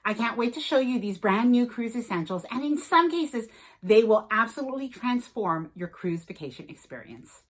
I can't wait to show you these brand new cruise essentials, and in some cases, they will absolutely transform your cruise vacation experience.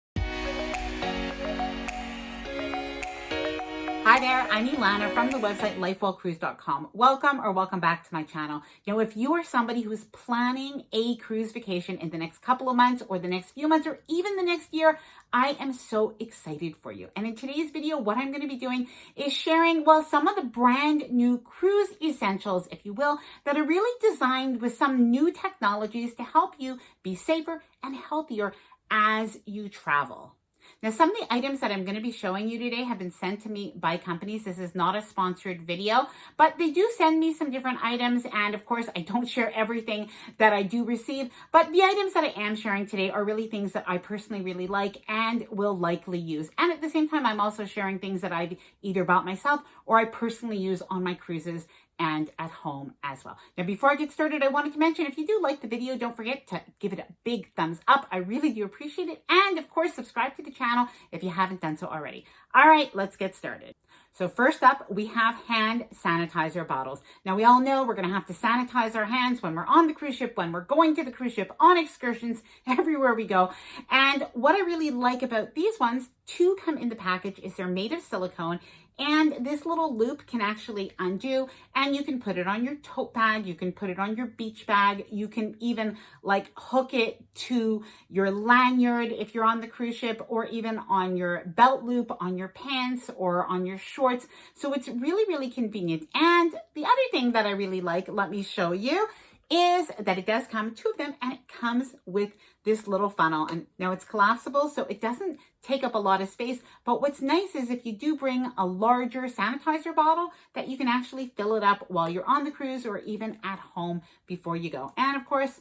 Hi there, I'm Ilana from the website lifewellcruise.com. Welcome back to my channel. If you are somebody who is planning a cruise vacation in the next couple of months or the next few months or even the next year, I am so excited for you. And in today's video, what I'm going to be doing is sharing, some of the brand new cruise essentials, if you will, that are really designed with some new technologies to help you be safer and healthier as you travel. Now, some of the items that I'm going to be showing you today have been sent to me by companies. This is not a sponsored video, but they do send me some different items. And of course, I don't share everything that I do receive, but the items that I am sharing today are really things that I personally really like and will likely use. And at the same time, I'm also sharing things that I've either bought myself or I personally use on my cruises and at home as well. Now, before I get started, I wanted to mention, if you do like the video, don't forget to give it a big thumbs up. I really do appreciate it. And of course, subscribe to the channel if you haven't done so already. All right, let's get started. So first up, we have hand sanitizer bottles. Now, we all know we're going to have to sanitize our hands when we're on the cruise ship, when we're going to the cruise ship, on excursions, everywhere we go. And what I really like about these ones, two come in the package, is they're made of silicone. And this little loop can actually undo, and you can put it on your tote bag. You can put it on your beach bag. You can even hook it to your lanyard if you're on the cruise ship, or even on your belt loop, on your pants, or on your shorts. So it's really, really convenient. And the other thing that I really like, let me show you, is that it does come, two of them, and it comes with this little funnel. And now it's collapsible, so it doesn't take up a lot of space. But what's nice is if you do bring a larger sanitizer bottle, that you can actually fill it up while you're on the cruise or even at home before you go. And of course,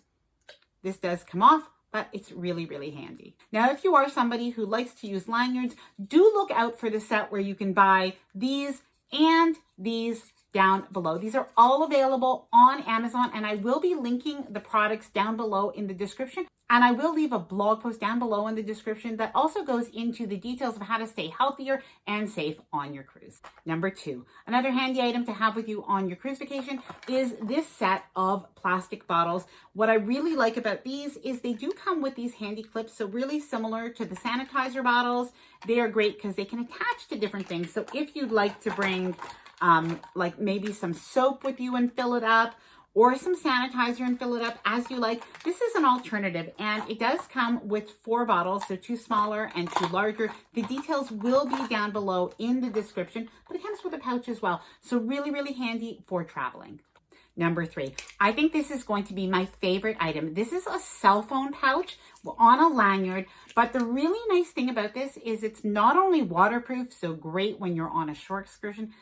this does come off, but it's really, really handy. Now, if you are somebody who likes to use lanyards, do look out for the set where you can buy these and these down below. These are all available on Amazon, and I will be linking the products down below in the description. And I will leave a blog post down below in the description that also goes into the details of how to stay healthier and safe on your cruise. Number two, another handy item to have with you on your cruise vacation is this set of plastic bottles. What I really like about these is they do come with these handy clips. So really similar to the sanitizer bottles, they are great because they can attach to different things. So if you'd like to bring maybe some soap with you and fill it up, or some sanitizer and fill it up as you like, this is an alternative. And it does come with 4 bottles, so 2 smaller and 2 larger. The details will be down below in the description, but it comes with a pouch as well. So really, really handy for traveling. Number 3, I think this is going to be my favorite item. This is a cell phone pouch on a lanyard, but the really nice thing about this is it's not only waterproof, so great when you're on a short excursion,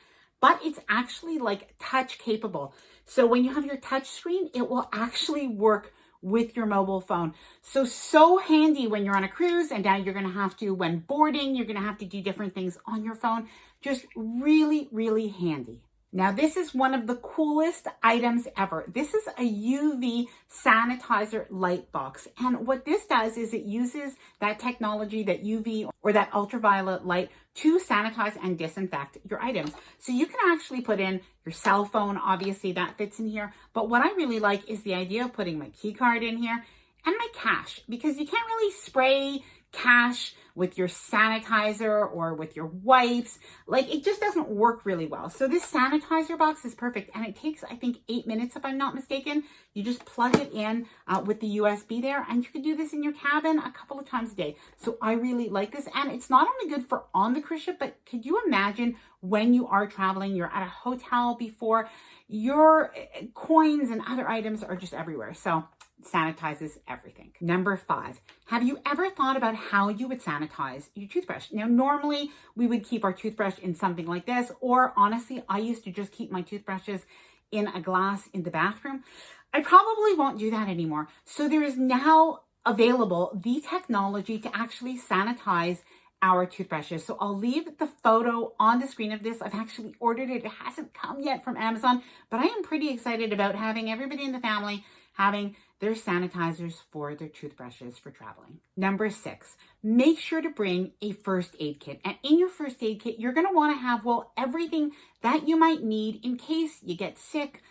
but it's actually touch capable. So when you have your touch screen, it will actually work with your mobile phone. So handy when you're on a cruise, and now you're gonna have to, when boarding, you're gonna have to do different things on your phone. Just really, really handy. Now, this is one of the coolest items ever. This is a UV sanitizer light box. And what this does is it uses that technology, that UV or that ultraviolet light, to sanitize and disinfect your items. So you can actually put in your cell phone, obviously that fits in here. But what I really like is the idea of putting my key card in here and my cash, because you can't really spray cash with your sanitizer or with your wipes. It just doesn't work really well. So this sanitizer box is perfect, and it takes, I think, 8 minutes if I'm not mistaken. You just plug it in with the USB there, and you can do this in your cabin a couple of times a day. So I really like this, and it's not only good for on the cruise ship, but could you imagine when you are traveling, you're at a hotel before, your coins and other items are just everywhere. So sanitizes everything. Number 5, have you ever thought about how you would sanitize your toothbrush? Now, normally we would keep our toothbrush in something like this, or honestly, I used to just keep my toothbrushes in a glass in the bathroom. I probably won't do that anymore. So there is now available the technology to actually sanitize our toothbrushes. So I'll leave the photo on the screen of this. I've actually ordered it. It hasn't come yet from Amazon, but I am pretty excited about having everybody in the family having their sanitizers for their toothbrushes for traveling. Number 6, make sure to bring a first aid kit. And in your first aid kit, you're going to want to have, everything that you might need in case you get sick,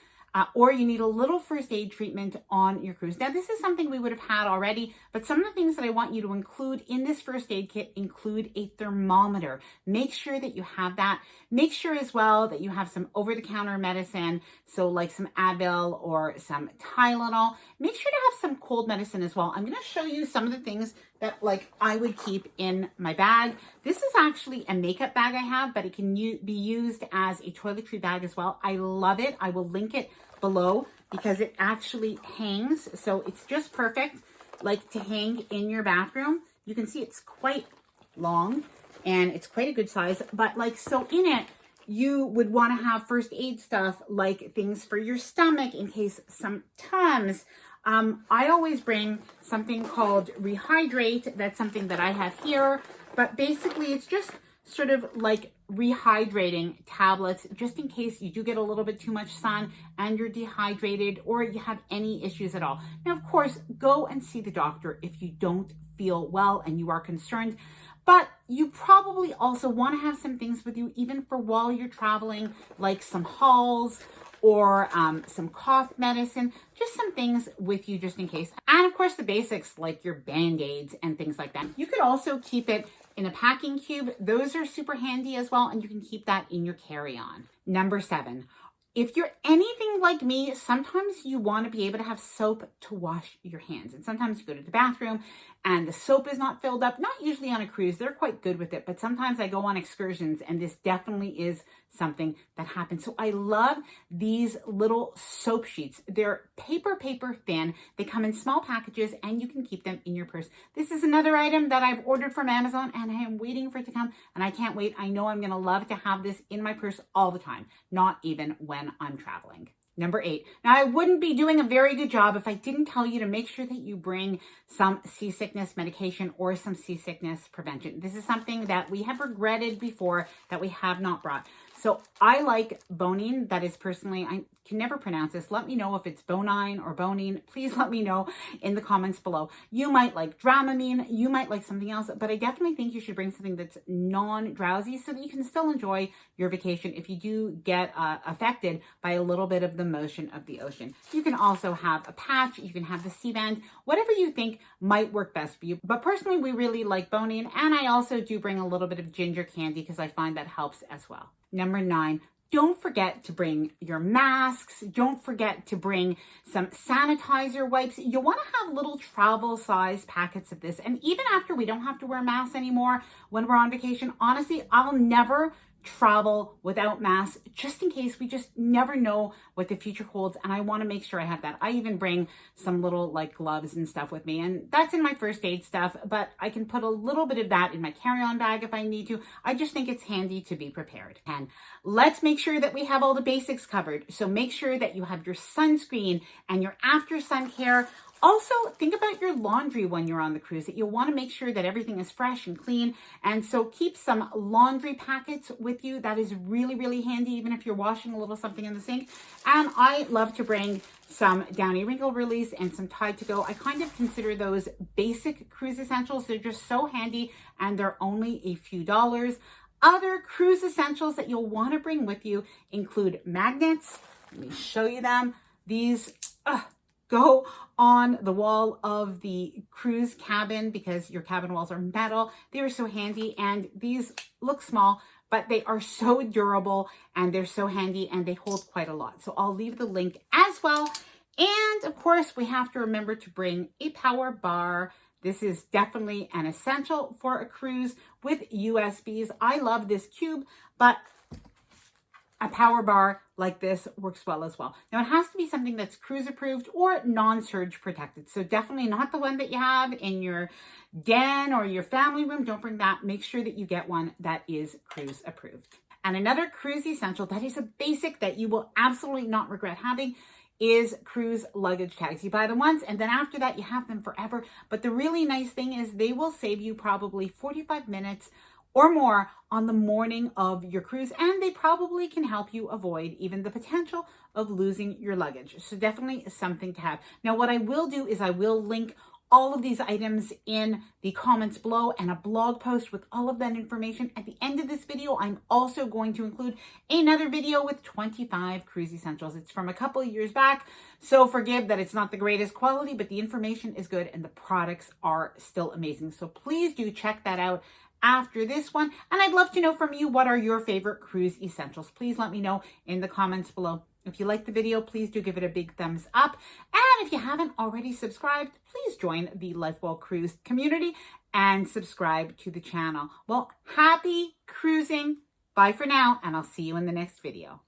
or you need a little first aid treatment on your cruise. Now, this is something we would have had already, but some of the things that I want you to include in this first aid kit include a thermometer. Make sure that you have that. Make sure as well that you have some over-the-counter medicine, so like some Advil or some Tylenol. Make sure to have some cold medicine as well. I'm going to show you some of the things that like I would keep in my bag. This is actually a makeup bag I have, but it can be used as a toiletry bag as well. I love it. I will link it below because it actually hangs. So it's just perfect like to hang in your bathroom. You can see it's quite long and it's quite a good size, but like, so in it, you would want to have first aid stuff like things for your stomach in case some Tums. I always bring something called Rehydrate. That's something that I have here, but basically it's just sort of like rehydrating tablets just in case you do get a little bit too much sun and you're dehydrated or you have any issues at all. Now, of course, go and see the doctor if you don't feel well and you are concerned, but you probably also want to have some things with you even for while you're traveling, like some Halls or some cough medicine, just some things with you just in case. And of course the basics like your Band-Aids and things like that. You could also keep it in a packing cube. Those are super handy as well, and you can keep that in your carry-on. Number 7, if you're anything like me, sometimes you want to be able to have soap to wash your hands. And sometimes you go to the bathroom and the soap is not filled up. Not usually on a cruise. They're quite good with it. But sometimes I go on excursions and this definitely is something that happens. So I love these little soap sheets. They're paper thin. They come in small packages and you can keep them in your purse. This is another item that I've ordered from Amazon and I am waiting for it to come and I can't wait. I know I'm going to love to have this in my purse all the time, not even when I'm traveling. Number 8. Now, I wouldn't be doing a very good job if I didn't tell you to make sure that you bring some seasickness medication or some seasickness prevention. This is something that we have regretted before that we have not brought. So I like Bonine. That is personally, I can never pronounce this. Let me know if it's Bonine or Bonine. Please let me know in the comments below. You might like Dramamine. You might like something else, but I definitely think you should bring something that's non-drowsy so that you can still enjoy your vacation if you do get affected by a little bit of the motion of the ocean. You can also have a patch. You can have the C-band, whatever you think might work best for you. But personally, we really like Bonine, and I also do bring a little bit of ginger candy because I find that helps as well. Number 9, don't forget to bring your masks. Don't forget to bring some sanitizer wipes. You'll want to have little travel size packets of this. And even after we don't have to wear masks anymore when we're on vacation, honestly, I'll never travel without masks just in case. We just never know what the future holds, and I want to make sure I have that. I even bring some little like gloves and stuff with me, and that's in my first aid stuff, but I can put a little bit of that in my carry-on bag if I need to. I just think it's handy to be prepared. And let's make sure that we have all the basics covered. So make sure that you have your sunscreen and your after sun care. Also, think about your laundry when you're on the cruise. That you'll want to make sure that everything is fresh and clean. And so keep some laundry packets with you. That is really, really handy, even if you're washing a little something in the sink. And I love to bring some Downy Wrinkle Release and some Tide to Go. I kind of consider those basic cruise essentials. They're just so handy and they're only a few dollars. Other cruise essentials that you'll want to bring with you include magnets. Let me show you them. These go on the wall of the cruise cabin because your cabin walls are metal. They are so handy, and these look small, but they are so durable and they're so handy and they hold quite a lot. So I'll leave the link as well. And of course, we have to remember to bring a power bar. This is definitely an essential for a cruise with USBs. I love this cube, but a power bar like this works well as well. Now, it has to be something that's cruise approved or non-surge protected. So definitely not the one that you have in your den or your family room. Don't bring that. Make sure that you get one that is cruise approved. And another cruise essential that is a basic that you will absolutely not regret having is cruise luggage tags. You buy them once and then after that you have them forever. But the really nice thing is they will save you probably 45 minutes or more on the morning of your cruise, and they probably can help you avoid even the potential of losing your luggage. So definitely something to have. Now, what I will do is I will link all of these items in the comments below and a blog post with all of that information. At the end of this video, I'm also going to include another video with 25 cruise essentials. It's from a couple of years back, so forgive that it's not the greatest quality, but the information is good and the products are still amazing. So please do check that out after this one. And I'd love to know from you, what are your favorite cruise essentials? Please let me know in the comments below. If you liked the video, please do give it a big thumbs up. And if you haven't already subscribed, please join the Lifewell Cruise community and subscribe to the channel. Well, happy cruising. Bye for now, and I'll see you in the next video.